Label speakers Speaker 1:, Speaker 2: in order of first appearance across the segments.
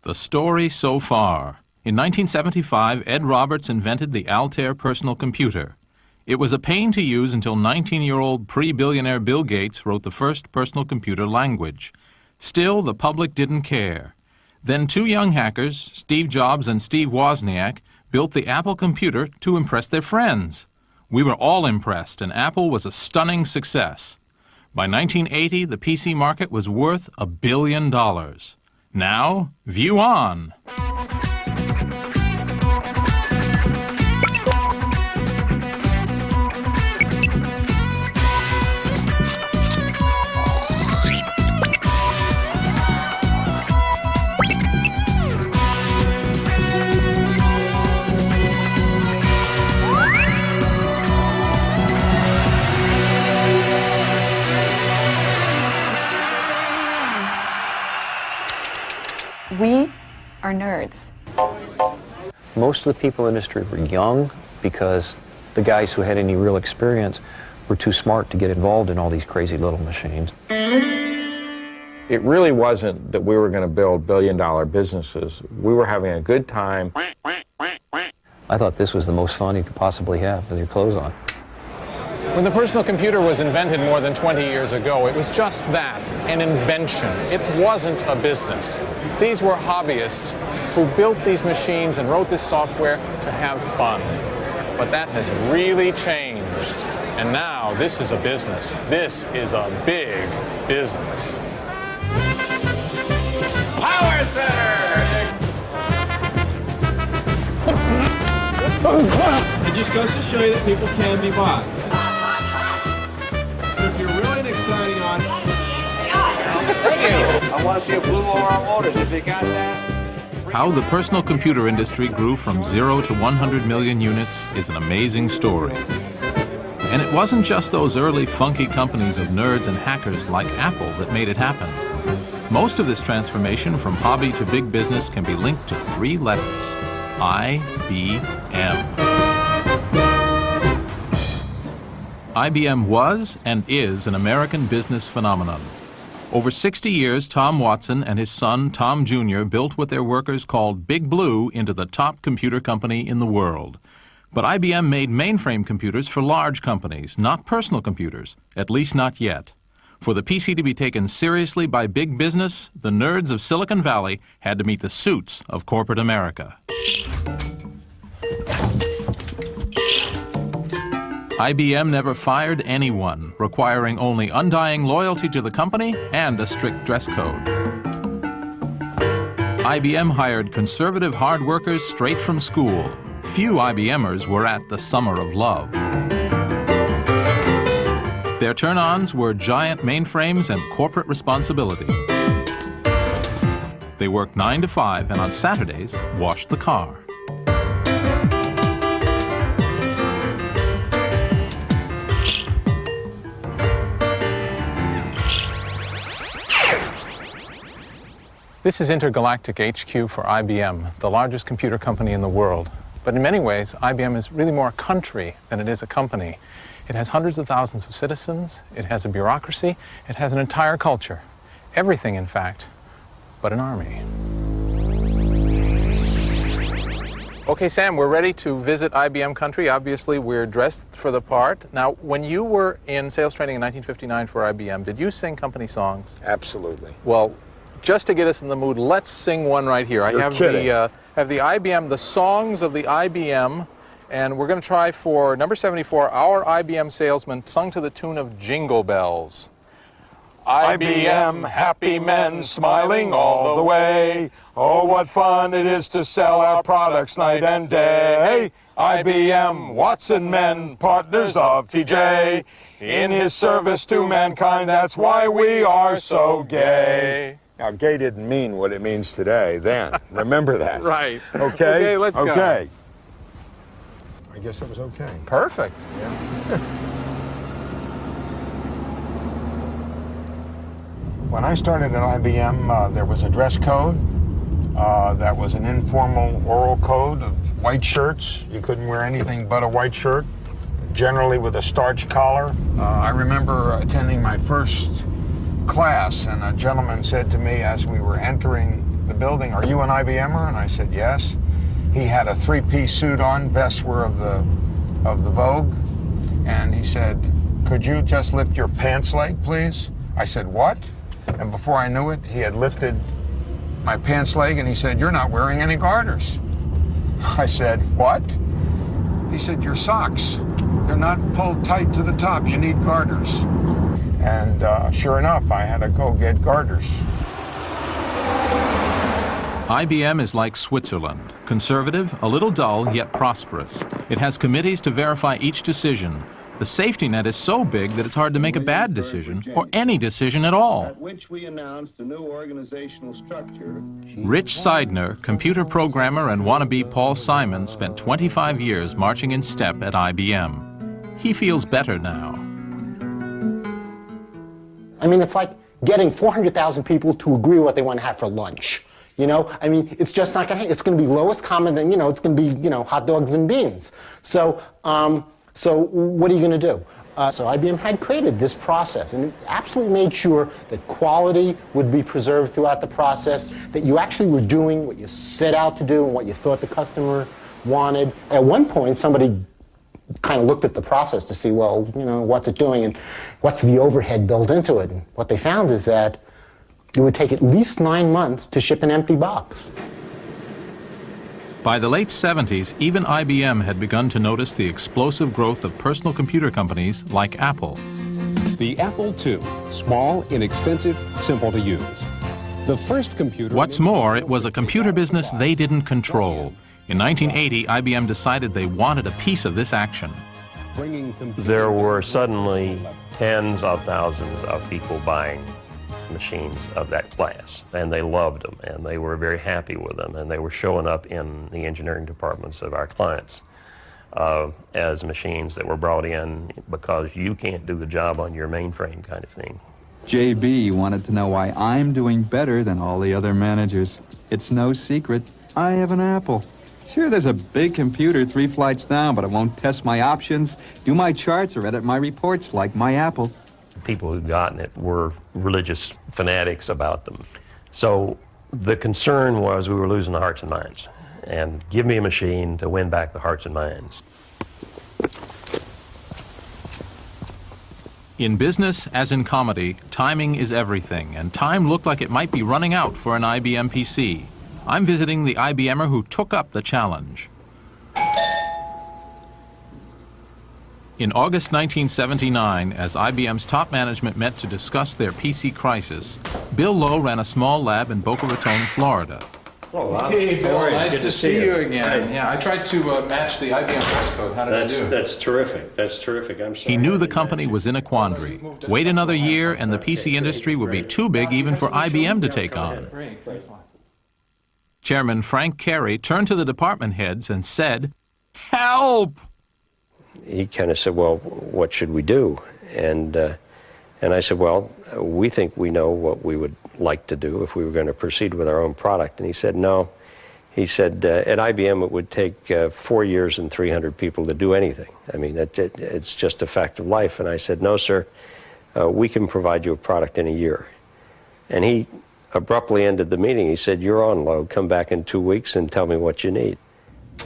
Speaker 1: The story so far. In 1975, Ed Roberts invented the Altair personal computer. It was a pain to use until 19-year-old pre-billionaire Bill Gates wrote the first personal computer language. Still, the public didn't care. Then two young hackers, Steve Jobs and Steve Wozniak, built the Apple computer to impress their friends. We were all impressed, and Apple was a stunning success. By 1980, the PC market was worth $1 billion. Now, view on.
Speaker 2: We are nerds.
Speaker 3: Most of the people in the industry were young because the guys who had any real experience were too smart to get involved in all these crazy little machines.
Speaker 4: It really wasn't that we were going to build billion-dollar businesses. We were having a good time.
Speaker 3: I thought this was the most fun you could possibly have with your clothes on.
Speaker 5: When the personal computer was invented more than 20 years ago, it was just that, an invention. It wasn't a business. These were hobbyists who built these machines and wrote this software to have fun. But that has really changed. And now this is a business. This is a big business.
Speaker 6: Power Center!
Speaker 7: It just goes to show you that people can be bought. If you're really an exciting on.
Speaker 6: Thank you. I want to see a blue Aurora Motors if you got that.
Speaker 1: How the personal computer industry grew from 0 to 100 million units is an amazing story. And it wasn't just those early funky companies of nerds and hackers like Apple that made it happen. Most of this transformation from hobby to big business can be linked to 3 letters: IBM. IBM was and is an American business phenomenon. Over 60 years, Tom Watson and his son, Tom Jr., built what their workers called Big Blue into the top computer company in the world. But IBM made mainframe computers for large companies, not personal computers, at least not yet. For the PC to be taken seriously by big business, the nerds of Silicon Valley had to meet the suits of corporate America. IBM never fired anyone, requiring only undying loyalty to the company and a strict dress code. IBM hired conservative hard workers straight from school. Few IBMers were at the Summer of Love. Their turn-ons were giant mainframes and corporate responsibility. They worked 9 to 5 and on Saturdays washed the car.
Speaker 5: This is Intergalactic HQ for IBM, the largest computer company in the world. But in many ways, IBM is really more a country than it is a company. It has hundreds of thousands of citizens, it has a bureaucracy, it has an entire culture. Everything, in fact, but an army. Okay, Sam, we're ready to visit IBM country. Obviously, we're dressed for the part. Now, when you were in sales training in 1959 for IBM, did you sing company songs?
Speaker 4: Absolutely.
Speaker 5: Well, just to get us in the mood, let's sing one right here.
Speaker 4: You're kidding.
Speaker 5: I have the IBM, the songs of the IBM, and we're going to try for number 74, Our IBM Salesman, sung to the tune of Jingle Bells.
Speaker 8: IBM, happy men, smiling all the way. Oh, what fun it is to sell our products night and day. IBM, Watson men, partners of TJ. In his service to mankind, that's why we are so gay.
Speaker 9: Now, gay didn't mean what it means today then. Remember that.
Speaker 5: Right.
Speaker 9: Okay?
Speaker 5: Okay, let's go.
Speaker 9: Okay. I guess it was okay.
Speaker 5: Perfect.
Speaker 9: Yeah. When I started at IBM, there was a dress code. That was an informal oral code of white shirts. You couldn't wear anything but a white shirt, generally with a starch collar. I remember attending my first class, and a gentleman said to me as we were entering the building, "Are you an IBMer?" And I said, "Yes." He had a three-piece suit on, vests were of the Vogue, and he said, "Could you just lift your pants leg, please?" I said, "What?" And before I knew it, he had lifted my pants leg, and he said, "You're not wearing any garters." I said, "What?" He said, "Your socks, they're not pulled tight to the top. You need garters." And sure enough, I had to go get garters.
Speaker 1: IBM is like Switzerland, conservative, a little dull, yet prosperous. It has committees to verify each decision. The safety net is so big that it's hard to make a bad decision, or any decision at all.
Speaker 10: At which we announced a new organizational structure.
Speaker 1: Rich Seidner, computer programmer and wannabe Paul Simon, spent 25 years marching in step at IBM. He feels better now.
Speaker 11: I mean, it's like getting 400,000 people to agree what they want to have for lunch. You know, I mean, it's just not going to. It's going to be lowest common, and it's going to be hot dogs and beans. So, so what are you going to do? So IBM had created this process, and it absolutely made sure that quality would be preserved throughout the process, that you actually were doing what you set out to do and what you thought the customer wanted. At one point, somebody kind of looked at the process to see, well, what's it doing and what's the overhead built into it. And what they found is that it would take at least 9 months to ship an empty box.
Speaker 1: By the late 70s, even IBM had begun to notice the explosive growth of personal computer companies like Apple.
Speaker 12: The Apple II, small, inexpensive, simple to use. The first computer...
Speaker 1: What's more, it was a computer business they didn't control. In 1980, IBM decided they wanted a piece of this action.
Speaker 13: There were suddenly tens of thousands of people buying machines of that class, and they loved them, and they were very happy with them, and they were showing up in the engineering departments of our clients as machines that were brought in because you can't do the job on your mainframe kind of thing.
Speaker 14: JB wanted to know why I'm doing better than all the other managers. It's no secret, I have an Apple. Sure, there's a big computer 3 flights down, but it won't test my options, do my charts, or edit my reports like my Apple.
Speaker 13: People who'd gotten it were religious fanatics about them. So the concern was we were losing the hearts and minds. And give me a machine to win back the hearts and minds.
Speaker 1: In business, as in comedy, timing is everything, and time looked like it might be running out for an IBM PC. I'm visiting the IBMer who took up the challenge. In August 1979, as IBM's top management met to discuss their PC crisis, Bill Lowe ran a small lab in Boca Raton, Florida.
Speaker 15: Oh, hey, Bill, nice to see you again. Right. Yeah, I tried to match the IBM dress code. How did I do?
Speaker 16: That's terrific. That's terrific. I'm sorry.
Speaker 1: He knew the company was in a quandary. Wait another year, and the PC industry would be too big even for IBM to take on. Chairman Frank Carey turned to the department heads and said, "Help!"
Speaker 3: He kind of said, "Well, what should we do?" And I said, "Well, we think we know what we would like to do if we were going to proceed with our own product." And he said, "No." He said, "At IBM it would take 4 years and 300 people to do anything. I mean, it's just a fact of life." And I said, "No, sir, we can provide you a product in a year." And he abruptly ended the meeting. He said, "You're on, Lowe. Come back in 2 weeks and tell me what you need."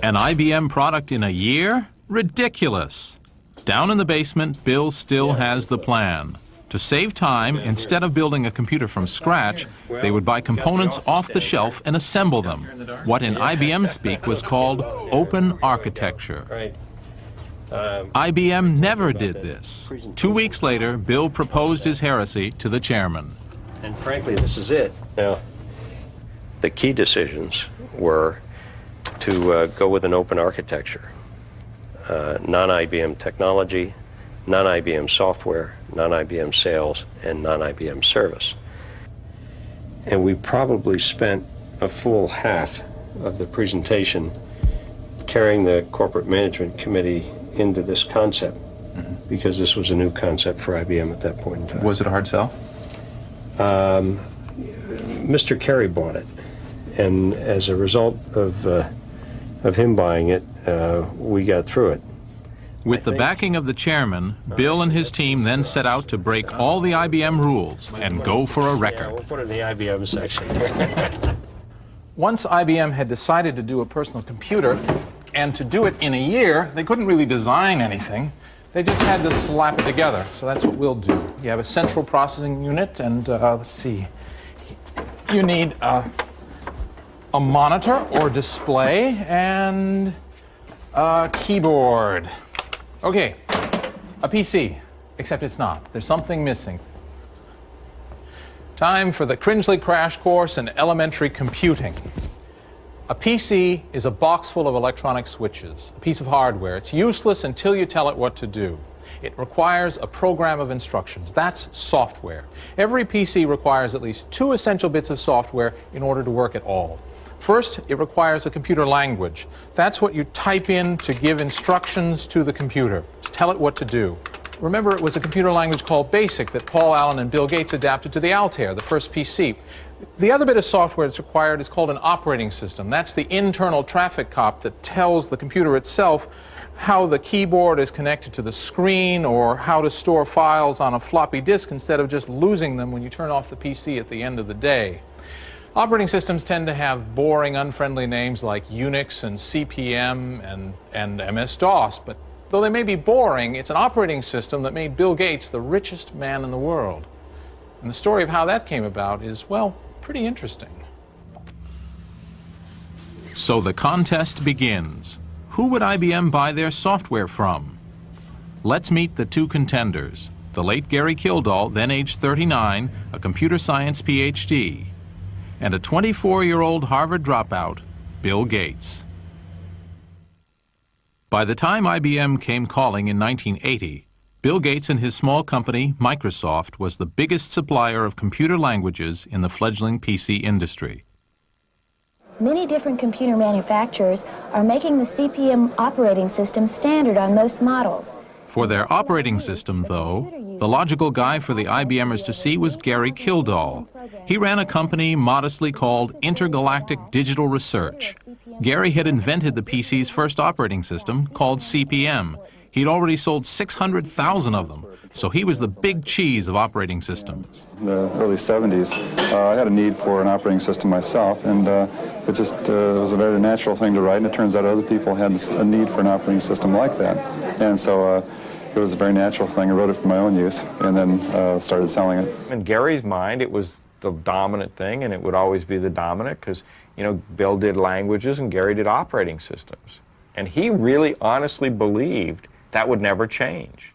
Speaker 1: An IBM product in a year? Ridiculous. Down in the basement, Bill still has the plan. To save time, instead of building a computer from scratch, they would buy components off the shelf and assemble them. What in IBM speak was called open architecture. IBM never did this. 2 weeks later, Bill proposed his heresy to the chairman.
Speaker 3: And frankly, this is it. Now, the key decisions were to go with an open architecture. Non-IBM technology, non-IBM software, non-IBM sales, and non-IBM service. And we probably spent a full half of the presentation carrying the corporate management committee into this concept, because this was a new concept for IBM at that point in time.
Speaker 15: Was it a hard sell?
Speaker 3: Mr. Carey bought it, and as a result of him buying it, we got through it.
Speaker 1: With the backing of the chairman, Bill and his team then set out to break all the IBM rules and go for a record.
Speaker 3: Yeah, we'll put it in the IBM section.
Speaker 5: Once IBM had decided to do a personal computer, and to do it in a year, they couldn't really design anything. They just had to slap it together. So that's what we'll do. You have a central processing unit, and let's see. You need a monitor or display and a keyboard. Okay, a PC, except it's not. There's something missing. Time for the Cringely Crash Course in Elementary Computing. A PC is a box full of electronic switches, a piece of hardware. It's useless until you tell it what to do. It requires a program of instructions. That's software. Every PC requires at least 2 essential bits of software in order to work at all. First, it requires a computer language. That's what you type in to give instructions to the computer, to tell it what to do. Remember, it was a computer language called BASIC that Paul Allen and Bill Gates adapted to the Altair, the first PC. The other bit of software that's required is called an operating system. That's the internal traffic cop that tells the computer itself how the keyboard is connected to the screen or how to store files on a floppy disk instead of just losing them when you turn off the PC at the end of the day. Operating systems tend to have boring, unfriendly names like Unix and CP/M and MS-DOS, but though they may be boring, it's an operating system that made Bill Gates the richest man in the world. And the story of how that came about is, well, pretty interesting.
Speaker 1: So the contest begins. Who would IBM buy their software from? Let's meet the 2 contenders. The late Gary Kildall, then age 39, a computer science PhD, and a 24-year-old Harvard dropout, Bill Gates. By the time IBM came calling in 1980, Bill Gates and his small company, Microsoft, was the biggest supplier of computer languages in the fledgling PC industry.
Speaker 17: Many different computer manufacturers are making the CP/M operating system standard on most models.
Speaker 1: For their operating system, though, the logical guy for the IBMers to see was Gary Kildall. He ran a company modestly called Intergalactic Digital Research. Gary had invented the PC's first operating system, called CP/M. He'd already sold 600,000 of them, so he was the big cheese of operating systems.
Speaker 18: In the early 70s, I had a need for an operating system myself, and it just was a very natural thing to write, and it turns out other people had a need for an operating system like that. And so it was a very natural thing. I wrote it for my own use, and then started selling it.
Speaker 4: In Gary's mind, it was the dominant thing, and it would always be the dominant, because, you know, Bill did languages and Gary did operating systems. And he really honestly believed that would never change.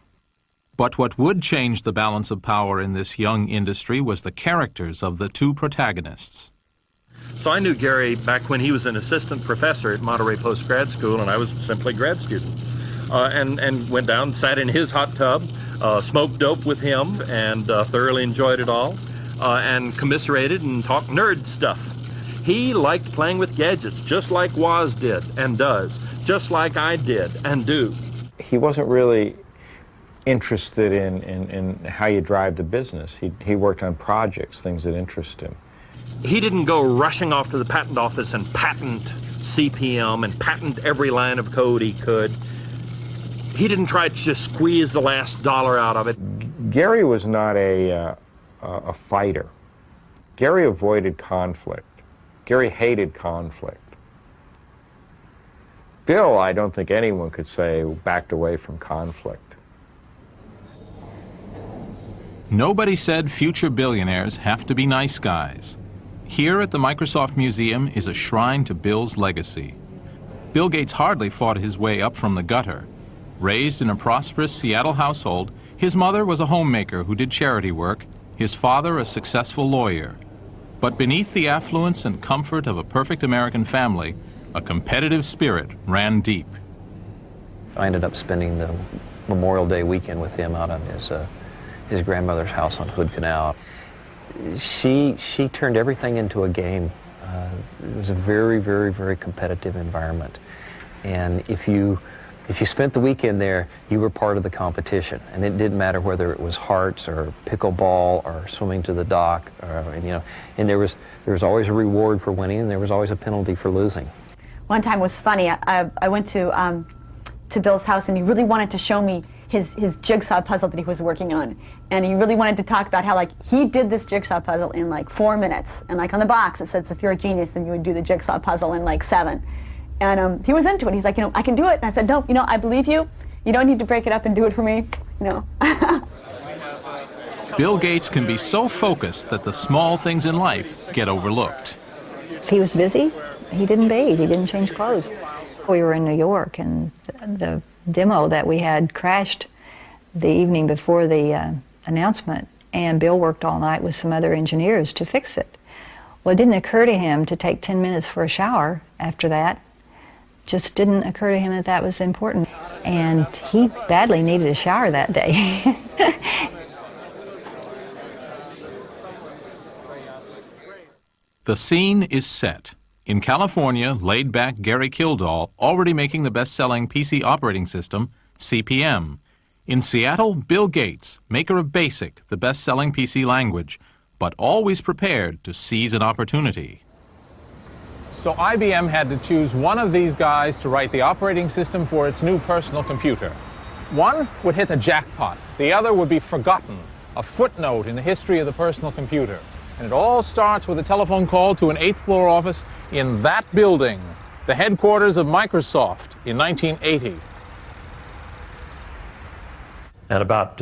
Speaker 1: But what would change the balance of power in this young industry was the characters of the 2 protagonists.
Speaker 13: So I knew Gary back when he was an assistant professor at Monterey Post Grad School, and I was simply a grad student. And went down, sat in his hot tub, smoked dope with him, and thoroughly enjoyed it all, and commiserated and talked nerd stuff. He liked playing with gadgets, just like Woz did and does, just like I did and do.
Speaker 4: He wasn't really interested in how you drive the business. He worked on projects, things that interest him.
Speaker 13: He didn't go rushing off to the patent office and patent CP/M and patent every line of code he could. He didn't try to just squeeze the last dollar out of it.
Speaker 4: Gary was not a fighter. Gary avoided conflict. Gary hated conflict. Bill, I don't think anyone could say, backed away from conflict.
Speaker 1: Nobody said future billionaires have to be nice guys. Here at the Microsoft Museum is a shrine to Bill's legacy. Bill Gates hardly fought his way up from the gutter. Raised in a prosperous Seattle household, his mother was a homemaker who did charity work, his father a successful lawyer. But beneath the affluence and comfort of a perfect American family, a competitive spirit ran deep.
Speaker 19: I ended up spending the Memorial Day weekend with him out on his grandmother's house on Hood Canal. She turned everything into a game. It was a very, very, very competitive environment. And if you spent the weekend there, you were part of the competition. And it didn't matter whether it was hearts or pickleball or swimming to the dock, and there was always a reward for winning, and there was always a penalty for losing.
Speaker 20: One time was funny. I went to Bill's house, and he really wanted to show me his jigsaw puzzle that he was working on. And he really wanted to talk about how, like, he did this jigsaw puzzle in like 4 minutes. And like on the box it says, if you're a genius, then you would do the jigsaw puzzle in like 7. And he was into it. He's like, I can do it. And I said, no, I believe you. You don't need to break it up and do it for me.
Speaker 1: Bill Gates can be so focused that the small things in life get overlooked.
Speaker 21: If he was busy, he didn't bathe, he didn't change clothes. We were in New York, and the demo that we had crashed the evening before the announcement, and Bill worked all night with some other engineers to fix it. Well, it didn't occur to him to take 10 minutes for a shower after that. Just didn't occur to him that that was important. And he badly needed a shower that day.
Speaker 1: The scene is set. In California, laid-back Gary Kildall, already making the best-selling PC operating system, CP/M. In Seattle, Bill Gates, maker of BASIC, the best-selling PC language, but always prepared to seize an opportunity.
Speaker 5: So IBM had to choose one of these guys to write the operating system for its new personal computer. One would hit the jackpot. The other would be forgotten, a footnote in the history of the personal computer. And it all starts with a telephone call to an 8th floor office in that building, the headquarters of Microsoft, in 1980.
Speaker 13: At about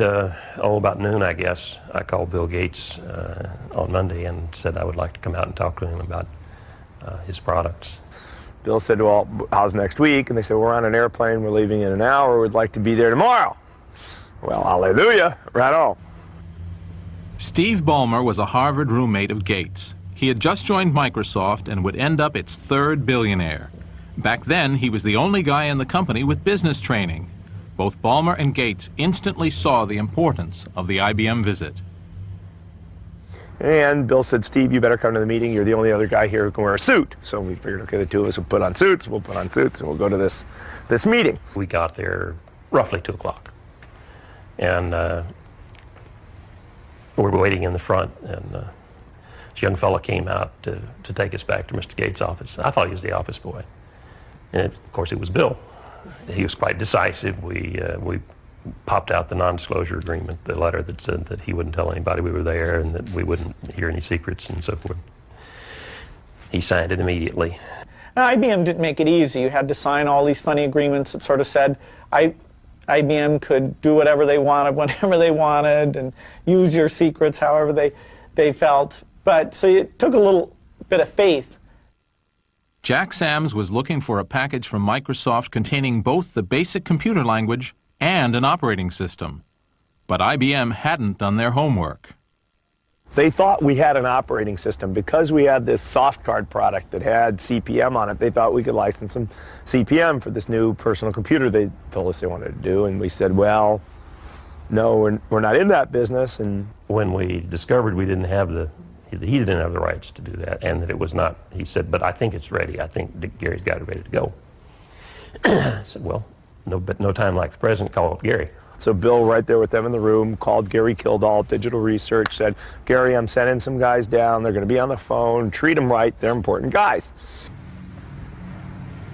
Speaker 13: noon, I guess, I called Bill Gates on Monday and said I would like to come out and talk to him about his products.
Speaker 4: Bill said, well, how's next week? And they said, we're on an airplane, we're leaving in an hour, we'd like to be there tomorrow. Well, hallelujah, right on.
Speaker 1: Steve Ballmer was a Harvard roommate of Gates. He had just joined Microsoft and would end up its 3rd billionaire. Back then, he was the only guy in the company with business training. Both Ballmer and Gates instantly saw the importance of the IBM visit.
Speaker 4: And Bill said, Steve, you better come to the meeting. You're the only other guy here who can wear a suit. So we figured, okay, the two of us will put on suits, we'll go to this meeting.
Speaker 13: We got there roughly 2 o'clock. And we were waiting in the front, and this young fellow came out to take us back to Mr. Gates' office. I thought he was the office boy. And of course, it was Bill. He was quite decisive. We popped out the non-disclosure agreement, the letter that said that he wouldn't tell anybody we were there and that we wouldn't hear any secrets and so forth. He signed it immediately.
Speaker 22: Now, IBM didn't make it easy. You had to sign all these funny agreements that sort of said IBM could do whatever they wanted, whenever they wanted, and use your secrets however they felt. But so it took a little bit of faith.
Speaker 1: Jack Sams was looking for a package from Microsoft containing both the BASIC computer language and an operating system. But IBM hadn't done their homework.
Speaker 4: They thought we had an operating system. Because we had this soft card product that had CP/M on it, they thought we could license some CP/M for this new personal computer they told us they wanted to do. And we said, well, no, we're not in that business. And
Speaker 13: when we discovered we didn't have he didn't have the rights to do that, and that it was not, he said, but I think it's ready. I think Gary's got it ready to go. I said, well, no time like the present, call up Gary.
Speaker 4: So Bill, right there with them in the room, called Gary Kildall, Digital Research, said, Gary, I'm sending some guys down. They're going to be on the phone. Treat them right. They're important guys.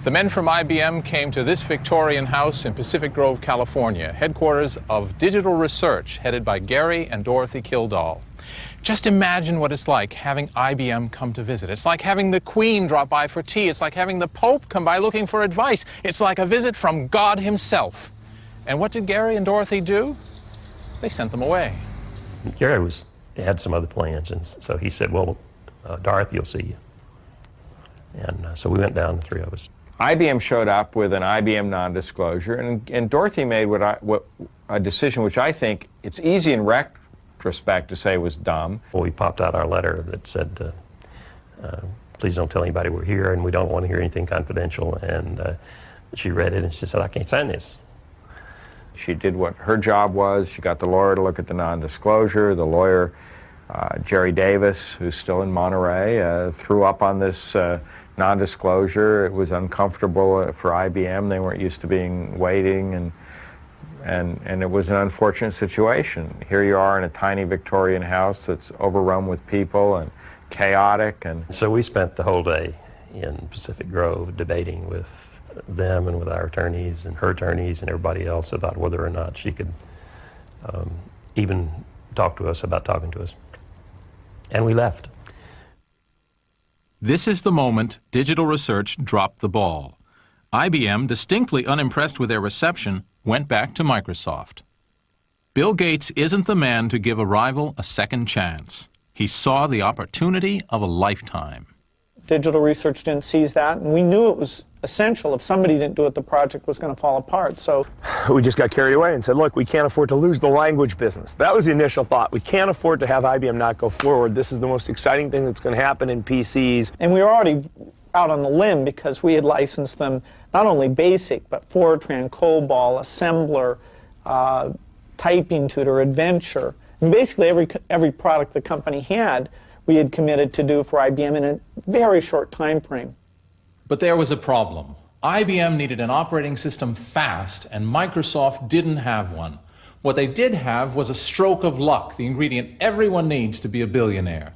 Speaker 5: The men from IBM came to this Victorian house in Pacific Grove, California, headquarters of Digital Research, headed by Gary and Dorothy Kildall. Just imagine what it's like having IBM come to visit. It's like having the Queen drop by for tea. It's like having the Pope come by looking for advice. It's like a visit from God himself. And what did Gary and Dorothy do? They sent them away.
Speaker 13: Gary had some other plans, and so he said, well, Dorothy will see you. And so we went down, the three of us.
Speaker 4: IBM showed up with an IBM non-disclosure, and Dorothy made a decision which I think it's easy in retrospect to say was dumb.
Speaker 13: Well, we popped out our letter that said, please don't tell anybody we're here, and we don't want to hear anything confidential. And she read it, and she said, I can't sign this.
Speaker 4: She did what her job was. She got the lawyer to look at the non-disclosure. The lawyer, Jerry Davis, who's still in Monterey, threw up on this non-disclosure. It was uncomfortable for IBM. They weren't used to waiting, and it was an unfortunate situation. Here you are in a tiny Victorian house that's overrun with people and chaotic. And
Speaker 13: so we spent the whole day in Pacific Grove debating with them and with our attorneys and her attorneys and everybody else about whether or not she could even talk to us about talking to us. And we left.
Speaker 1: This is the moment digital research dropped the ball. IBM, distinctly unimpressed with their reception, went back to Microsoft. Bill Gates isn't the man to give a rival a second chance. He saw the opportunity of a lifetime.
Speaker 22: Digital research didn't seize that, and we knew it was essential. If somebody didn't do it, the project was going to fall apart. So
Speaker 2: we just got carried away and said, look, we can't afford to lose the language business. That was the initial thought. We can't afford to have IBM not go forward. This is the most exciting thing that's going to happen in PCs.
Speaker 22: And we were already out on the limb because we had licensed them not only BASIC, but Fortran, COBOL, Assembler, Typing Tutor, Adventure. And basically every product the company had, we had committed to do for IBM in a very short time frame.
Speaker 1: But there was a problem. IBM needed an operating system fast, and Microsoft didn't have one. What they did have was a stroke of luck, the ingredient everyone needs to be a billionaire.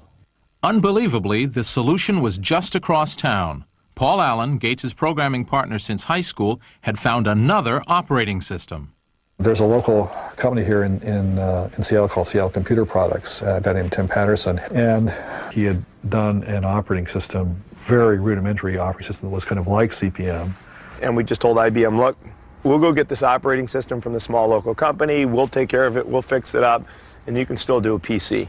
Speaker 1: Unbelievably, the solution was just across town. Paul Allen, Gates' programming partner since high school, had found another operating system.
Speaker 7: There's a local company here in Seattle called Seattle Computer Products, a guy named Tim Patterson, and he had done an operating system, very rudimentary operating system that was kind of like CP/M.
Speaker 2: And we just told IBM, look, we'll go get this operating system from the small local company, we'll take care of it, we'll fix it up, and you can still do a PC.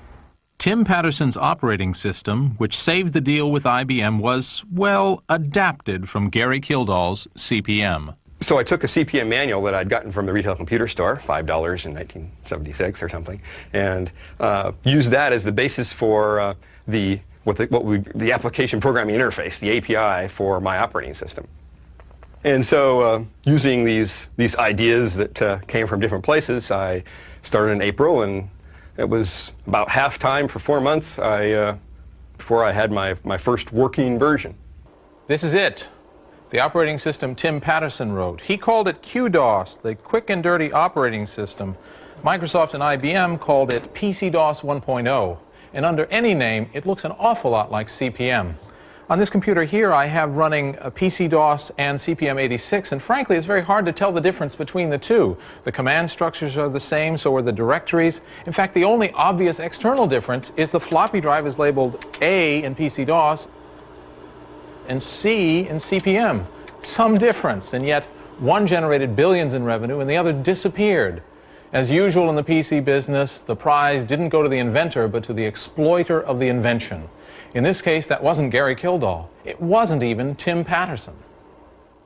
Speaker 1: Tim Patterson's operating system, which saved the deal with IBM, was, well, adapted from Gary Kildall's CP/M.
Speaker 23: So I took a CP/M manual that I'd gotten from the retail computer store, $5 in 1976 or something, and used that as the basis for the application programming interface, the API for my operating system. And so using these ideas that came from different places, I started in April, and it was about half time for 4 months before I had my first working version.
Speaker 1: This is it. The operating system Tim Patterson wrote. He called it QDOS, the quick and dirty operating system. Microsoft and IBM called it PC-DOS 1.0. And under any name, it looks an awful lot like CP/M. On this computer here, I have running a PC-DOS and CP/M86, and frankly, it's very hard to tell the difference between the two. The command structures are the same, so are the directories. In fact, the only obvious external difference is the floppy drive is labeled A in PC-DOS and C in CP/M. Some difference, and yet one generated billions in revenue and the other disappeared. As usual in the PC business, the prize didn't go to the inventor, but to the exploiter of the invention. In this case, that wasn't Gary Kildall. It wasn't even Tim Patterson.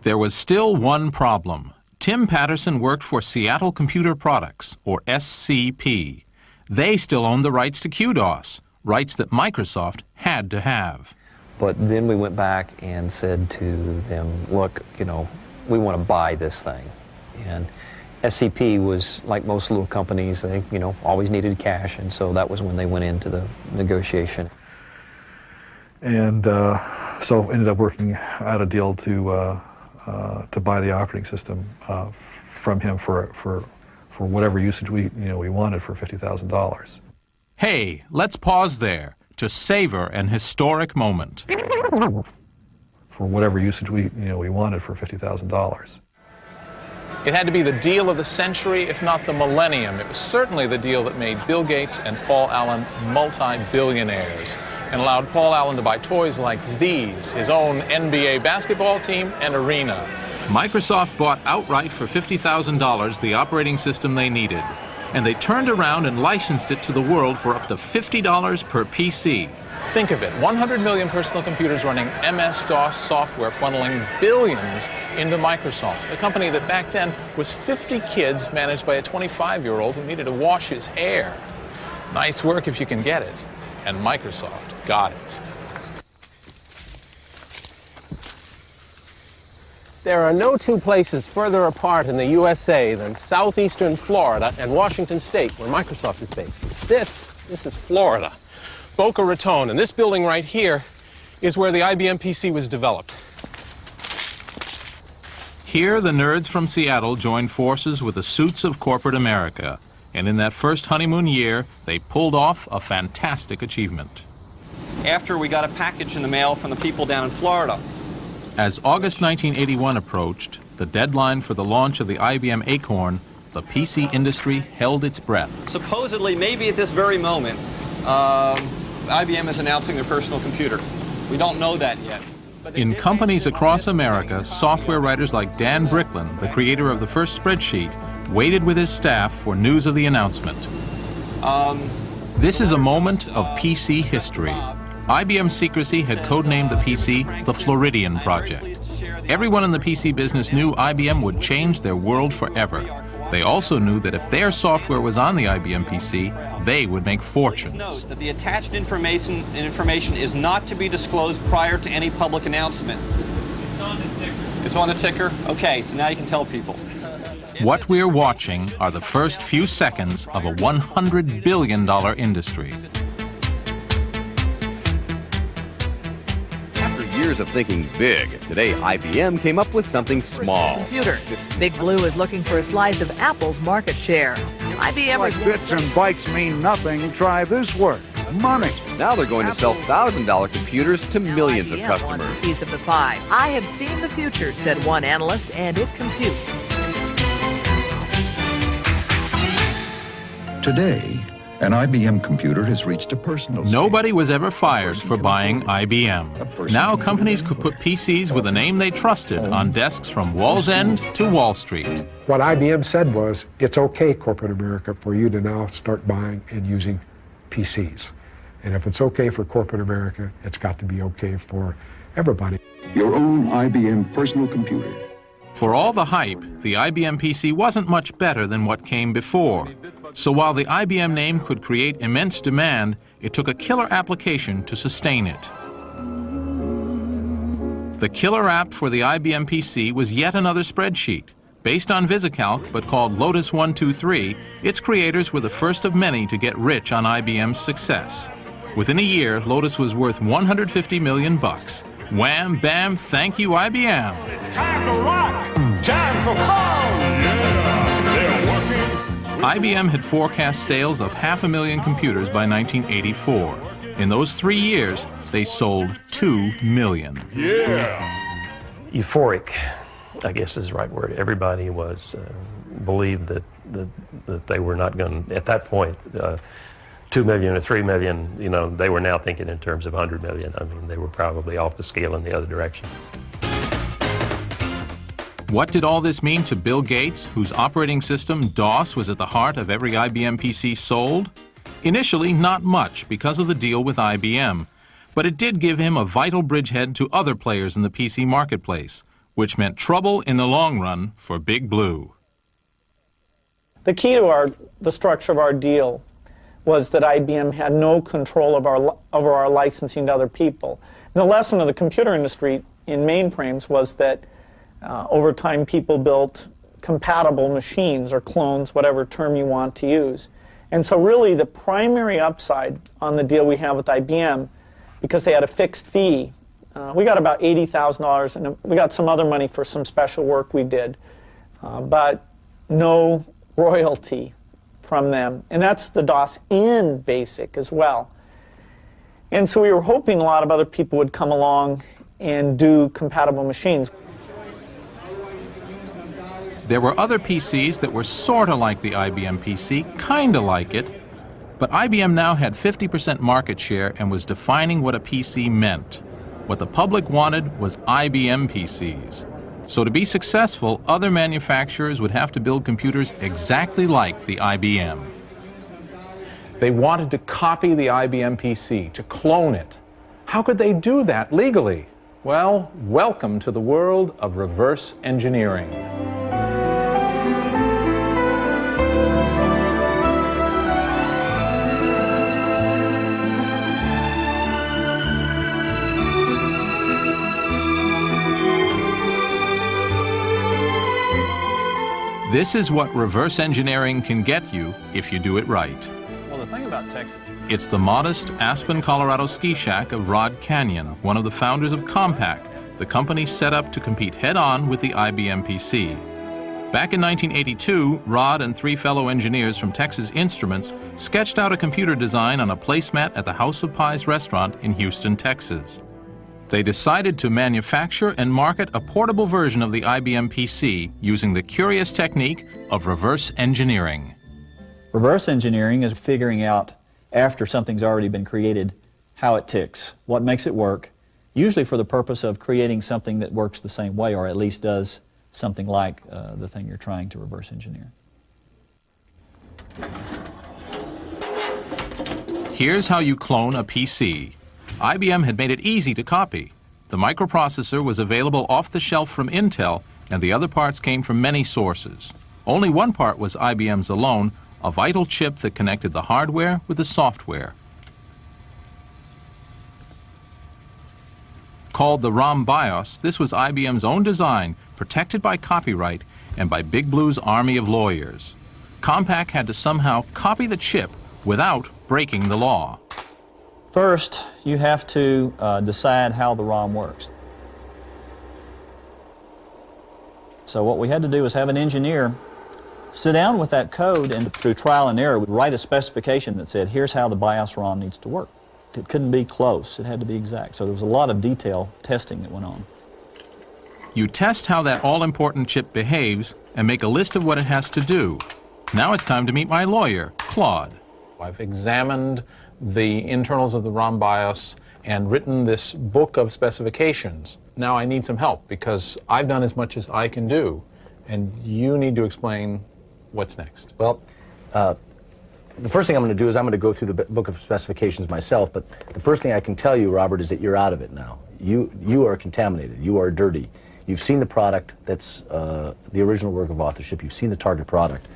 Speaker 1: There was still one problem. Tim Patterson worked for Seattle Computer Products, or SCP. They still owned the rights to QDOS, rights that Microsoft had to have.
Speaker 19: But then we went back and said to them, look, we want to buy this thing. And SCP was, like most little companies, they, always needed cash, and so that was when they went into the negotiation.
Speaker 7: And so ended up working out a deal to buy the operating system from him for whatever usage we wanted for $50,000.
Speaker 1: Hey, let's pause there to savor an historic moment.
Speaker 7: For whatever usage we wanted for $50,000.
Speaker 5: It had to be the deal of the century, if not the millennium. It was certainly the deal that made Bill Gates and Paul Allen multi-billionaires and allowed Paul Allen to buy toys like these, his own NBA basketball team and arena.
Speaker 1: Microsoft bought outright for $50,000 the operating system they needed, and they turned around and licensed it to the world for up to $50 per PC.
Speaker 5: Think of it, 100 million personal computers running MS-DOS software funneling billions into Microsoft, a company that back then was 50 kids managed by a 25-year-old who needed to wash his hair. Nice work if you can get it, and Microsoft got it.
Speaker 24: There are no two places further apart in the USA than southeastern Florida and Washington State, where Microsoft is based. This is Florida, Boca Raton, and this building right here is where the IBM PC was developed.
Speaker 1: Here, the nerds from Seattle joined forces with the suits of corporate America, and in that first honeymoon year, they pulled off a fantastic achievement.
Speaker 25: After we got a package in the mail from the people down in Florida,
Speaker 1: As August 1981 approached, the deadline for the launch of the IBM Acorn, the PC industry held its breath.
Speaker 6: Supposedly, maybe at this very moment, IBM is announcing their personal computer. We don't know that yet.
Speaker 1: In companies across America, software writers like Dan Bricklin, the creator of the first spreadsheet, waited with his staff for news of the announcement. This is a moment of PC history. IBM's secrecy had codenamed the PC the Floridian Project. Everyone in the PC business knew IBM would change their world forever. They also knew that if their software was on the IBM PC, they would make fortunes.
Speaker 6: Note that the attached information is not to be disclosed prior to any public announcement. It's on the ticker. It's on the ticker? Okay, so now you can tell people.
Speaker 1: What we're watching are the first few seconds of a $100 billion industry.
Speaker 8: Years of thinking big, today IBM came up with something small.
Speaker 9: Computer. Big Blue is looking for a slice of Apple's market share. IBM
Speaker 10: like bits and bytes mean nothing. Try this word. Money.
Speaker 8: Now they're going to sell $1,000 computers to millions
Speaker 9: IBM
Speaker 8: of customers.
Speaker 9: Wants a piece of the pie. I have seen the future, said one analyst, and it computes.
Speaker 25: Today, an IBM computer has reached a personal stage.
Speaker 1: Nobody was ever fired for buying IBM. Now companies could put PCs with a name they trusted on desks from Wall's End to Wall Street.
Speaker 26: What IBM said was, it's okay, corporate America, for you to now start buying and using PCs. And if it's okay for corporate America, it's got to be okay for everybody.
Speaker 25: Your own IBM personal computer.
Speaker 1: For all the hype, the IBM PC wasn't much better than what came before. So while the IBM name could create immense demand, it took a killer application to sustain it. The killer app for the IBM PC was yet another spreadsheet. Based on VisiCalc, but called Lotus 123, its creators were the first of many to get rich on IBM's success. Within a year, Lotus was worth $150 million. Wham, bam, thank you, IBM.
Speaker 27: It's time to rock, time for fun, yeah, they're working.
Speaker 1: IBM had forecast sales of 500,000 computers by 1984. In those 3 years, they sold 2 million.
Speaker 27: Yeah.
Speaker 13: Euphoric, I guess is the right word. Everybody was believed that they were not going to, at that point, 2 million or 3 million, you know, they were now thinking in terms of 100 million. I mean, they were probably off the scale in the other direction.
Speaker 1: What did all this mean to Bill Gates, whose operating system, DOS, was at the heart of every IBM PC sold? Initially, not much because of the deal with IBM, but it did give him a vital bridgehead to other players in the PC marketplace, which meant trouble in the long run for Big Blue.
Speaker 22: The key to the structure of our deal was that IBM had no control over our licensing to other people. And the lesson of the computer industry in mainframes was that over time people built compatible machines or clones, whatever term you want to use. And so really the primary upside on the deal we had with IBM, because they had a fixed fee, we got about $80,000, and we got some other money for some special work we did, but no royalty from them. And that's the DOS in BASIC as well. And so we were hoping a lot of other people would come along and do compatible machines.
Speaker 1: There were other PCs that were sort of like the IBM PC, kind of like it, but IBM now had 50% market share and was defining what a PC meant. What the public wanted was IBM PCs. So to be successful, other manufacturers would have to build computers exactly like the IBM.
Speaker 5: They wanted to copy the IBM PC, to clone it. How could they do that legally? Well, welcome to the world of reverse engineering.
Speaker 1: This is what reverse engineering can get you if you do it right.
Speaker 6: Well, the thing about Texas...
Speaker 1: It's the modest Aspen, Colorado ski shack of Rod Canyon, one of the founders of Compaq, the company set up to compete head-on with the IBM PC. Back in 1982, Rod and 3 fellow engineers from Texas Instruments sketched out a computer design on a placemat at the House of Pies restaurant in Houston, Texas. They decided to manufacture and market a portable version of the IBM PC using the curious technique of reverse engineering.
Speaker 3: Reverse engineering is figuring out, after something's already been created, how it ticks, what makes it work, usually for the purpose of creating something that works the same way, or at least does something like the thing you're trying to reverse engineer.
Speaker 1: Here's how you clone a PC. IBM had made it easy to copy. The microprocessor was available off the shelf from Intel, and the other parts came from many sources. Only one part was IBM's alone, a vital chip that connected the hardware with the software. Called the ROM BIOS, this was IBM's own design, protected by copyright and by Big Blue's army of lawyers. Compaq had to somehow copy the chip without breaking the law.
Speaker 3: First, you have to decide how the ROM works. So what we had to do was have an engineer sit down with that code and through trial and error, we'd write a specification that said, here's how the BIOS ROM needs to work. It couldn't be close, it had to be exact. So there was a lot of detail testing that went on.
Speaker 1: You test how that all-important chip behaves and make a list of what it has to do. Now it's time to meet my lawyer, Claude.
Speaker 5: I've examined the internals of the ROM BIOS and written this book of specifications. Now I need some help because I've done as much as I can do, and you need to explain what's next.
Speaker 11: Well, the first thing I'm going to do is I'm going to go through the book of specifications myself, but the first thing I can tell you, Robert, is that you're out of it now. You are contaminated. You are dirty. You've seen the product that's the original work of authorship. You've seen the target product.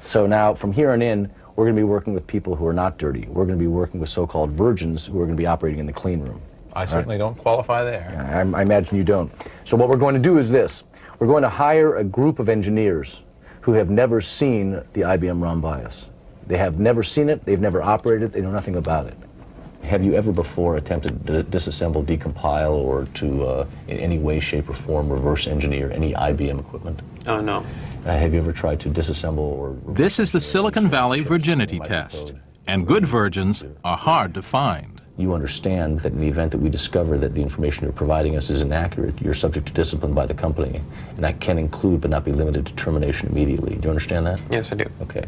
Speaker 11: So now, from here on in, we're going to be working with people who are not dirty. We're going to be working with so-called virgins who are going to be operating in the clean room.
Speaker 5: I certainly don't qualify there.
Speaker 11: I imagine you don't. So what we're going to do is this. We're going to hire a group of engineers who have never seen the IBM ROM BIOS. They have never seen it, they've never operated it, they know nothing about it. Have you ever before attempted to disassemble, decompile, or to in any way, shape, or form reverse engineer any IBM equipment?
Speaker 6: Oh, no.
Speaker 11: Have you ever tried to disassemble or...
Speaker 1: This is the Silicon Valley virginity test, and good virgins are hard to find.
Speaker 11: You understand that in the event that we discover that the information you're providing us is inaccurate, you're subject to discipline by the company, and that can include but not be limited to termination immediately. Do you understand that?
Speaker 6: Yes, I do.
Speaker 11: Okay.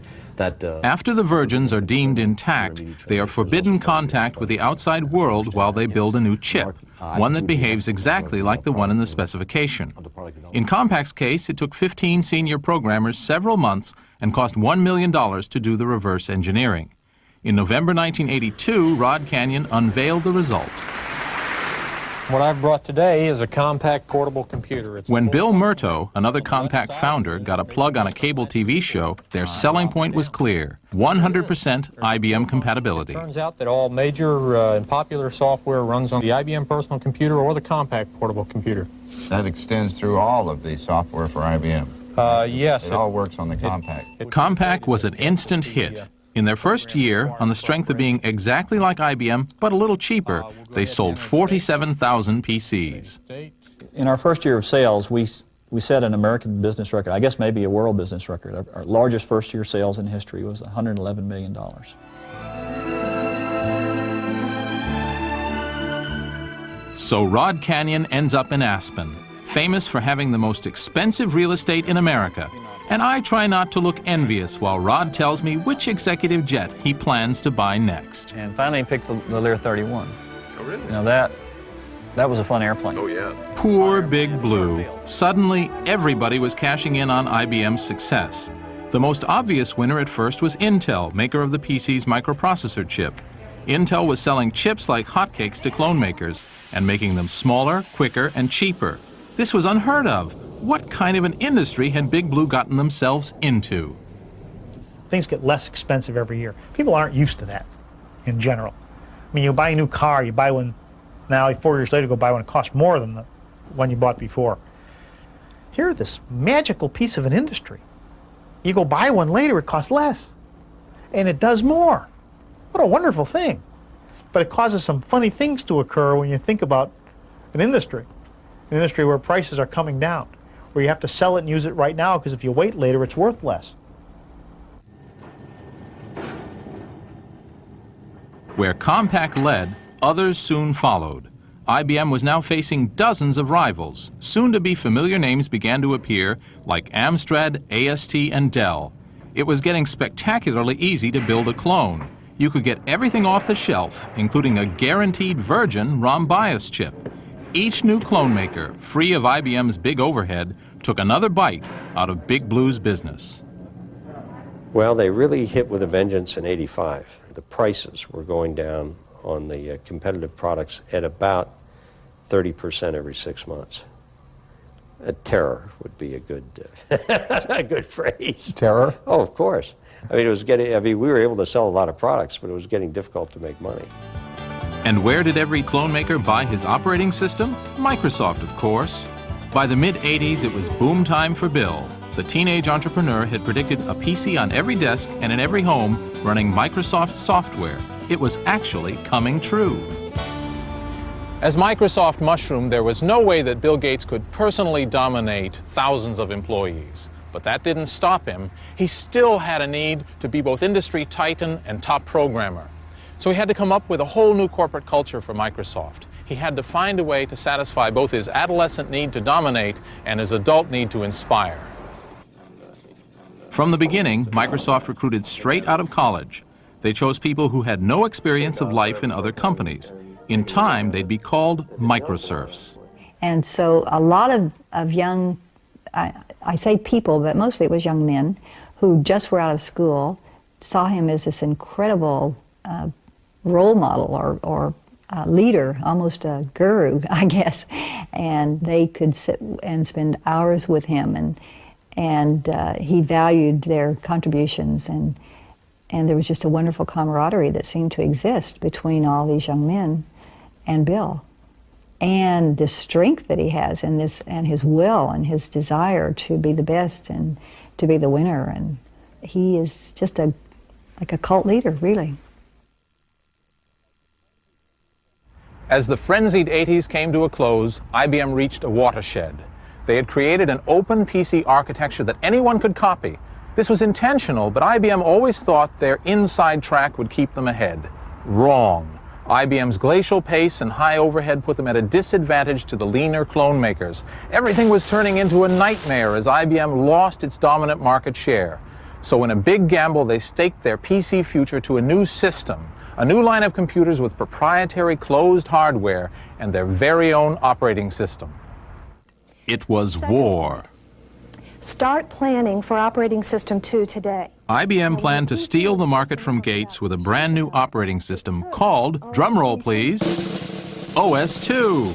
Speaker 1: After the virgins are deemed intact, they are forbidden contact with the outside world while they build a new chip, one that behaves exactly like the one in the specification. In Compaq's case, it took 15 senior programmers several months and cost $1 million to do the reverse engineering. In November 1982, Rod Canyon unveiled the result.
Speaker 24: What I've brought today is a Compaq portable computer.
Speaker 1: When Bill Murto, another Compaq founder, got a plug on a cable TV show, their selling point was clear: 100% IBM compatibility.
Speaker 24: It turns out that all major and popular software runs on the IBM personal computer or the Compaq portable computer.
Speaker 12: That extends through all of the software for IBM.
Speaker 24: Yes.
Speaker 12: It all works on the Compaq.
Speaker 1: Compaq was an instant hit. In their first year, on the strength of being exactly like IBM, but a little cheaper, they sold 47,000 PCs.
Speaker 3: In our first year of sales, we set an American business record, I guess maybe a world business record. Our largest first-year sales in history was $111 million.
Speaker 1: So Rod Canyon ends up in Aspen, famous for having the most expensive real estate in America. And I try not to look envious while Rod tells me which executive jet he plans to buy next.
Speaker 3: And finally he picked the Lear 31.
Speaker 4: Oh, really?
Speaker 3: Now that was a fun airplane.
Speaker 4: Oh, yeah.
Speaker 1: Poor Big Blue. Suddenly, everybody was cashing in on IBM's success. The most obvious winner at first was Intel, maker of the PC's microprocessor chip. Intel was selling chips like hotcakes to clone makers and making them smaller, quicker, and cheaper. This was unheard of. What kind of an industry had Big Blue gotten themselves into?
Speaker 14: Things get less expensive every year. People aren't used to that in general. I mean, you buy a new car, you buy one now, 4 years later, go buy one, it costs more than the one you bought before. Here, this magical piece of an industry. You go buy one later, it costs less. And it does more. What a wonderful thing. But it causes some funny things to occur when you think about an industry where prices are coming down, where you have to sell it and use it right now because if you wait later, it's worth less.
Speaker 1: Where Compaq led, others soon followed. IBM was now facing dozens of rivals. Soon-to-be familiar names began to appear, like Amstrad, AST, and Dell. It was getting spectacularly easy to build a clone. You could get everything off the shelf, including a guaranteed virgin ROM BIOS chip. Each new clone maker, free of IBM's big overhead, took another bite out of Big Blue's business.
Speaker 2: Well, they really hit with a vengeance in '85. The prices were going down on the competitive products at about 30% every 6 months. Terror would be a good, a good phrase.
Speaker 24: Terror?
Speaker 2: Oh, of course. I mean, we were able to sell a lot of products, but it was getting difficult to make money.
Speaker 1: And where did every clone maker buy his operating system? Microsoft, of course. By the mid-'80s, it was boom time for Bill. The teenage entrepreneur had predicted a PC on every desk and in every home running Microsoft software. It was actually coming true.
Speaker 5: As Microsoft mushroomed, there was no way that Bill Gates could personally dominate thousands of employees. But that didn't stop him. He still had a need to be both industry titan and top programmer. So he had to come up with a whole new corporate culture for Microsoft. He had to find a way to satisfy both his adolescent need to dominate and his adult need to inspire.
Speaker 1: From the beginning, Microsoft recruited straight out of college. They chose people who had no experience of life in other companies. In time, they'd be called microserfs.
Speaker 15: And so a lot of young, I say people, but mostly it was young men who just were out of school, saw him as this incredible role model or leader, almost a guru, I guess. And they could sit and spend hours with him, and he valued their contributions, and there was just a wonderful camaraderie that seemed to exist between all these young men and Bill. And the strength that he has in this, and his will and his desire to be the best and to be the winner, and he is just like a cult leader, really.
Speaker 5: As the frenzied '80s came to a close, IBM reached a watershed. They had created an open PC architecture that anyone could copy. This was intentional, but IBM always thought their inside track would keep them ahead. Wrong. IBM's glacial pace and high overhead put them at a disadvantage to the leaner clone makers. Everything was turning into a nightmare as IBM lost its dominant market share. So in a big gamble, they staked their PC future to a new system, a new line of computers with proprietary closed hardware and their very own operating system.
Speaker 1: It was war.
Speaker 16: Start planning for Operating System 2 today.
Speaker 1: IBM planned to steal the market from Gates with a brand new operating system called, drumroll please, OS/2.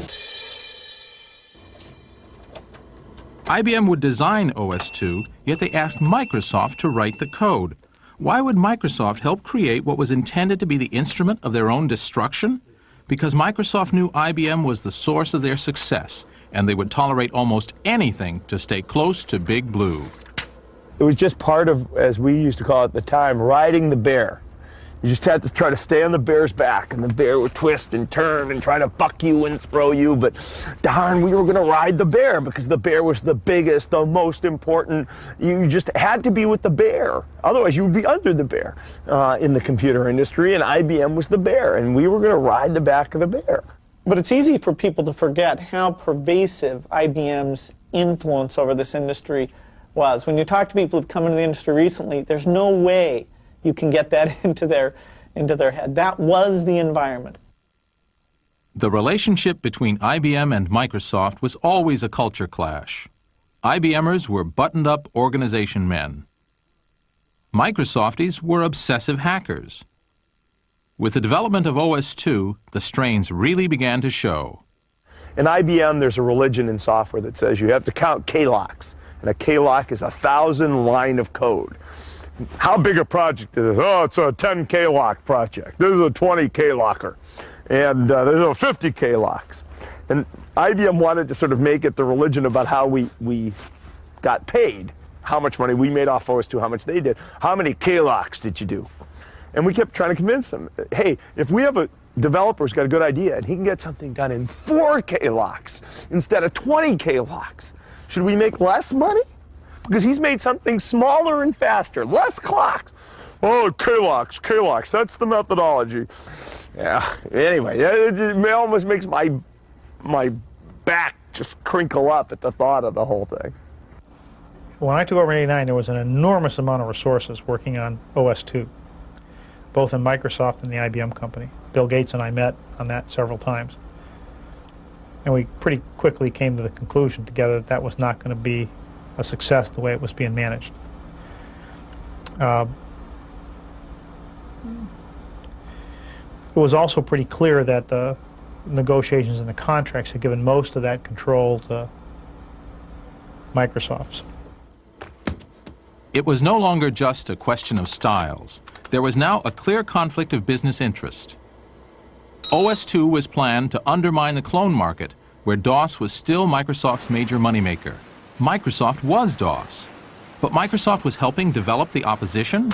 Speaker 1: IBM would design OS/2, yet they asked Microsoft to write the code. Why would Microsoft help create what was intended to be the instrument of their own destruction? Because Microsoft knew IBM was the source of their success, and they would tolerate almost anything to stay close to Big Blue.
Speaker 17: It was just part of, as we used to call it at the time, riding the bear. You just had to try to stay on the bear's back, and the bear would twist and turn and try to buck you and throw you, but darn, we were going to ride the bear because the bear was the biggest, the most important. You just had to be with the bear. Otherwise, you would be under the bear in the computer industry, and IBM was the bear, and we were going to ride the back of the bear.
Speaker 22: But it's easy for people to forget how pervasive IBM's influence over this industry was. When you talk to people who've come into the industry recently, there's no way you can get that into their head. That was the environment.
Speaker 1: The relationship between IBM and Microsoft was always a culture clash. IBMers were buttoned-up organization men. Microsofties were obsessive hackers. With the development of OS/2, the strains really began to show.
Speaker 17: In IBM, there's a religion in software that says you have to count K-locks, and a K-lock is 1,000 line of code. How big a project is it? Oh, it's a 10 K-lock project. This is a 20 K-locker. And there's a 50 K-locks. And IBM wanted to sort of make it the religion about how we got paid, how much money we made off OS/2, how much they did. How many K-locks did you do? And we kept trying to convince them, hey, if we have a developer who's got a good idea and he can get something done in 4 K-locks instead of 20 K-locks, should we make less money? Because he's made something smaller and faster, less clocks. Oh, K-locks, that's the methodology. Yeah, anyway, it almost makes my my back just crinkle up at the thought of the whole thing.
Speaker 14: When I took over in '89, there was an enormous amount of resources working on OS/2, both in Microsoft and the IBM company. Bill Gates and I met on that several times. And we pretty quickly came to the conclusion together that that was not going to be a success the way it was being managed. It was also pretty clear that the negotiations and the contracts had given most of that control to Microsoft.
Speaker 1: It was no longer just a question of styles. There was now a clear conflict of business interest. OS/2 was planned to undermine the clone market, where DOS was still Microsoft's major moneymaker. Microsoft was DOS, but Microsoft was helping develop the opposition?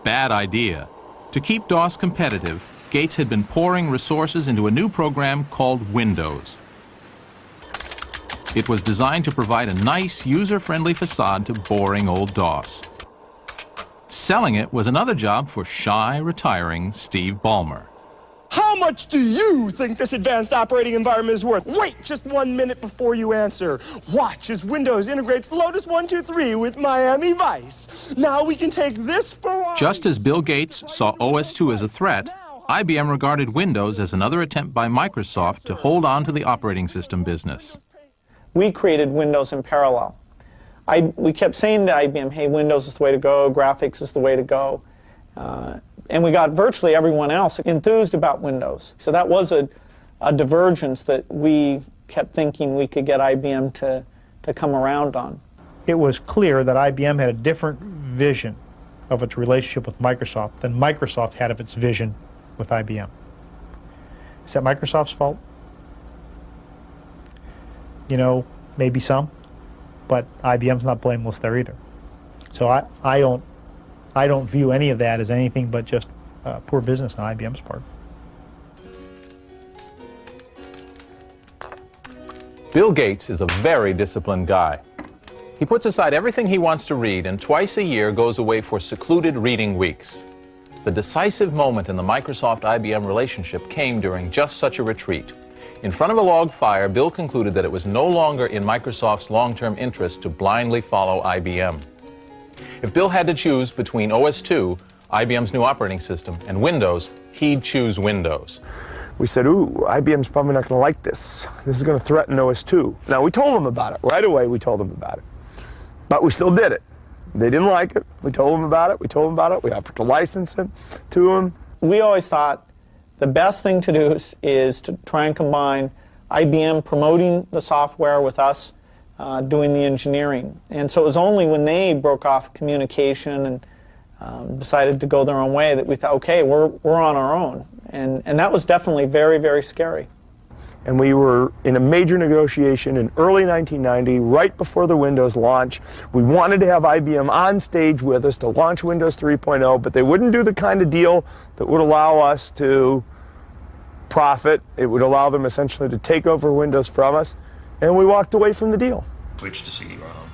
Speaker 1: Bad idea. To keep DOS competitive, Gates had been pouring resources into a new program called Windows. It was designed to provide a nice, user-friendly facade to boring old DOS. Selling it was another job for shy, retiring Steve Ballmer.
Speaker 27: How much do you think this advanced operating environment is worth? Wait just 1 minute before you answer. Watch as Windows integrates Lotus 123 with Miami Vice. Now we can take this for...
Speaker 1: Just as Bill Gates saw OS/2 as a threat, IBM regarded Windows as another attempt by Microsoft to hold on to the operating system business.
Speaker 22: We created Windows in parallel. We kept saying to IBM, hey, Windows is the way to go, graphics is the way to go. And we got virtually everyone else enthused about Windows. So that was a divergence that we kept thinking we could get IBM to come around on.
Speaker 14: It was clear that IBM had a different vision of its relationship with Microsoft than Microsoft had of its vision with IBM. Is that Microsoft's fault? You know, maybe some, but IBM's not blameless there either. So I don't view any of that as anything but just poor business on IBM's part.
Speaker 1: Bill Gates is a very disciplined guy. He puts aside everything he wants to read and twice a year goes away for secluded reading weeks. The decisive moment in the Microsoft-IBM relationship came during just such a retreat. In front of a log fire, Bill concluded that it was no longer in Microsoft's long-term interest to blindly follow IBM. If Bill had to choose between OS/2, IBM's new operating system, and Windows, he'd choose Windows.
Speaker 17: We said, ooh, IBM's probably not going to like this. This is going to threaten OS/2. Now, we told them about it. Right away, we told them about it. But we still did it. They didn't like it. We told them about it. We told them about it. We offered to license it to them.
Speaker 22: We always thought the best thing to do is to try and combine IBM promoting the software with us doing the engineering. And so it was only when they broke off communication and decided to go their own way that we thought, okay, we're on our own. And that was definitely very, very scary.
Speaker 17: And we were in a major negotiation in early 1990, right before the Windows launch. We wanted to have IBM on stage with us to launch Windows 3.0, but they wouldn't do the kind of deal that would allow us to profit. It would allow them essentially to take over Windows from us, and we walked away from the deal.
Speaker 7: Switch to CD-ROM.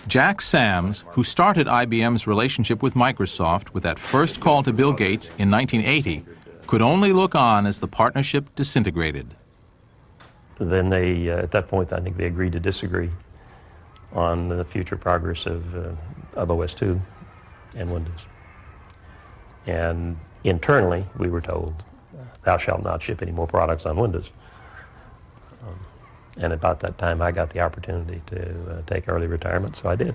Speaker 1: Jack Sams, who started IBM's relationship with Microsoft with that first call to Bill Gates in 1980, could only look on as the partnership disintegrated.
Speaker 13: Then they, at that point, I think they agreed to disagree on the future progress of OS/2 and Windows. And internally, we were told, thou shalt not ship any more products on Windows. And about that time, I got the opportunity to take early retirement, so I did.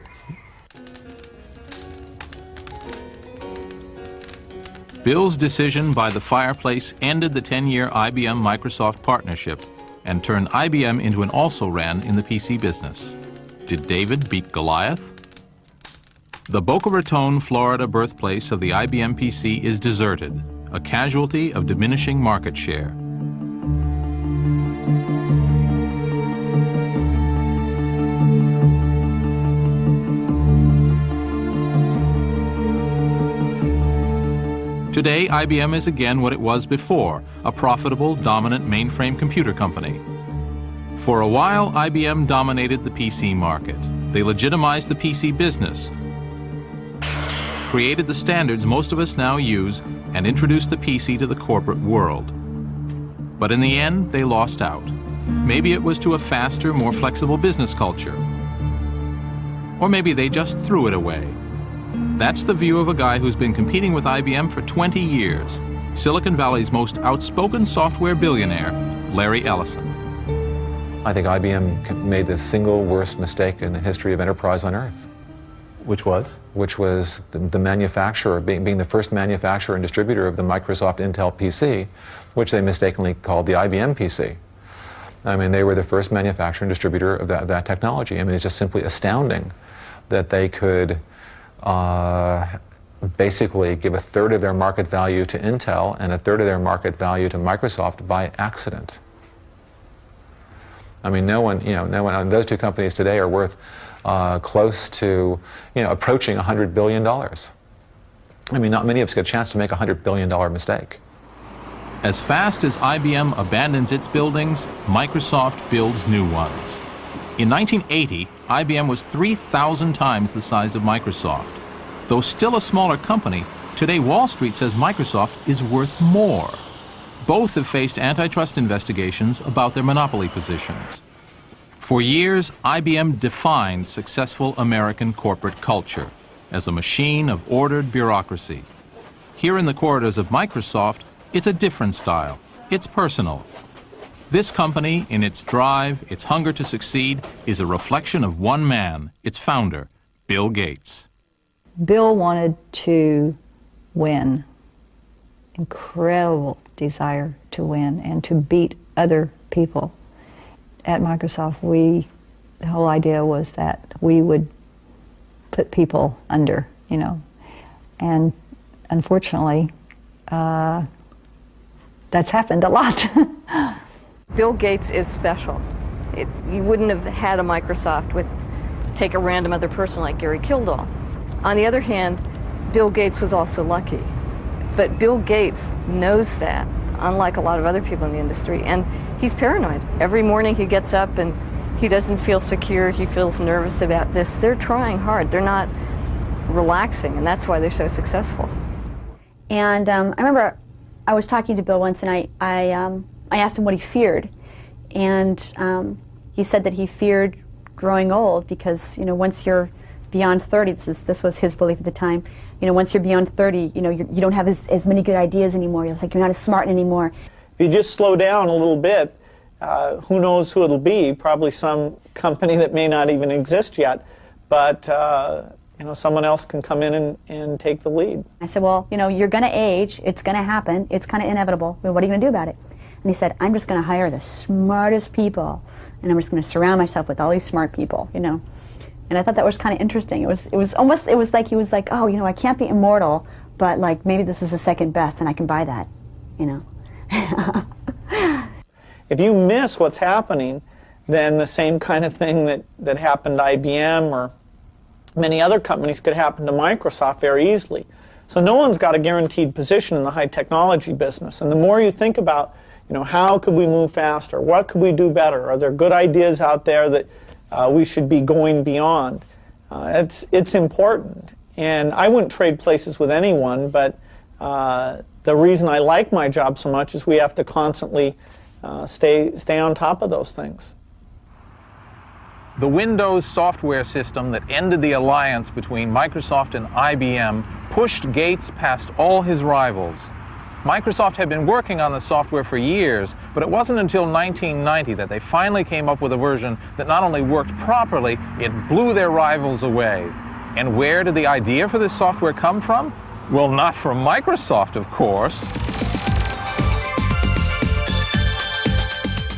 Speaker 1: Bill's decision by the fireplace ended the 10-year IBM-Microsoft partnership and turned IBM into an also-ran in the PC business. Did David beat Goliath? The Boca Raton, Florida birthplace of the IBM PC is deserted, a casualty of diminishing market share. Today, IBM is again what it was before, a profitable, dominant mainframe computer company. For a while, IBM dominated the PC market. They legitimized the PC business, created the standards most of us now use, and introduced the PC to the corporate world. But in the end, they lost out. Maybe it was to a faster, more flexible business culture. Or maybe they just threw it away. That's the view of a guy who's been competing with IBM for 20 years, Silicon Valley's most outspoken software billionaire, Larry Ellison.
Speaker 7: I think IBM made the single worst mistake in the history of enterprise on Earth.
Speaker 11: Which was?
Speaker 7: Which was the manufacturer, being the first manufacturer and distributor of the Microsoft Intel PC, which they mistakenly called the IBM PC. I mean, they were the first manufacturer and distributor of that technology. I mean, it's just simply astounding that they could basically give a third of their market value to Intel and a third of their market value to Microsoft by accident. I mean, no one, those two companies today are worth close to, approaching $100 billion. I mean, not many of us get a chance to make a $100 billion mistake.
Speaker 1: As fast as IBM abandons its buildings, Microsoft builds new ones. In 1980, IBM was 3,000 times the size of Microsoft. Though still a smaller company, today Wall Street says Microsoft is worth more. Both have faced antitrust investigations about their monopoly positions. For years, IBM defined successful American corporate culture as a machine of ordered bureaucracy. Here in the corridors of Microsoft, it's a different style. It's personal. This company, in its drive, its hunger to succeed, is a reflection of one man, its founder, Bill Gates.
Speaker 15: Bill wanted to win. Incredible desire to win and to beat other people. At Microsoft, the whole idea was that we would put people under, and unfortunately, that's happened a lot.
Speaker 10: Bill Gates is special. You wouldn't have had a Microsoft take a random other person like Gary Kildall. On the other hand, Bill Gates was also lucky. But Bill Gates knows that, unlike a lot of other people in the industry, and he's paranoid. Every morning he gets up and he doesn't feel secure, he feels nervous about this. They're trying hard, they're not relaxing, and that's why they're so successful.
Speaker 18: And I remember I was talking to Bill once, and I asked him what he feared, and he said that he feared growing old because, once you're beyond 30, this was his belief at the time, once you're beyond 30, you don't have as many good ideas anymore. It's like you're not as smart anymore.
Speaker 22: If you just slow down a little bit, who knows who it'll be? Probably some company that may not even exist yet, but someone else can come in and take the lead.
Speaker 18: I said, well, you're going to age. It's going to happen. It's kind of inevitable. What are you going to do about it? And he said, I'm just going to hire the smartest people, and I'm just going to surround myself with all these smart people, And I thought that was kind of interesting. It was like he was like, oh, I can't be immortal, but like maybe this is the second best, and I can buy that,
Speaker 22: If you miss what's happening, then the same kind of thing that happened to IBM or many other companies could happen to Microsoft very easily. So no one's got a guaranteed position in the high technology business. And the more you think about, how could we move faster? What could we do better? Are there good ideas out there that we should be going beyond? It's important. And I wouldn't trade places with anyone, but the reason I like my job so much is we have to constantly stay on top of those things.
Speaker 1: The Windows software system that ended the alliance between Microsoft and IBM pushed Gates past all his rivals. Microsoft had been working on the software for years, but it wasn't until 1990 that they finally came up with a version that not only worked properly, it blew their rivals away. And where did the idea for this software come from? Well, not from Microsoft, of course.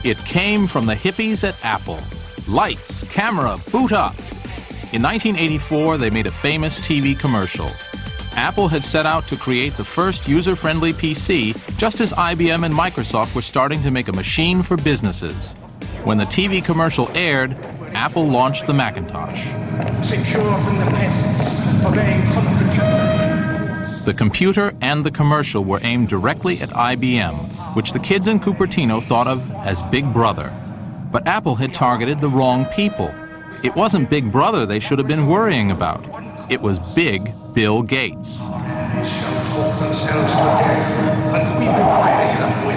Speaker 1: It came from the hippies at Apple. Lights, camera, boot up. In 1984, they made a famous TV commercial. Apple had set out to create the first user-friendly PC just as IBM and Microsoft were starting to make a machine for businesses. When the TV commercial aired, Apple launched the Macintosh.
Speaker 19: Secure from the pests of a computer.
Speaker 1: The computer and the commercial were aimed directly at IBM, which the kids in Cupertino thought of as Big Brother. But Apple had targeted the wrong people. It wasn't Big Brother they should have been worrying about. It was Big Bill Gates.
Speaker 19: Shall talk themselves to death, and we will fight in a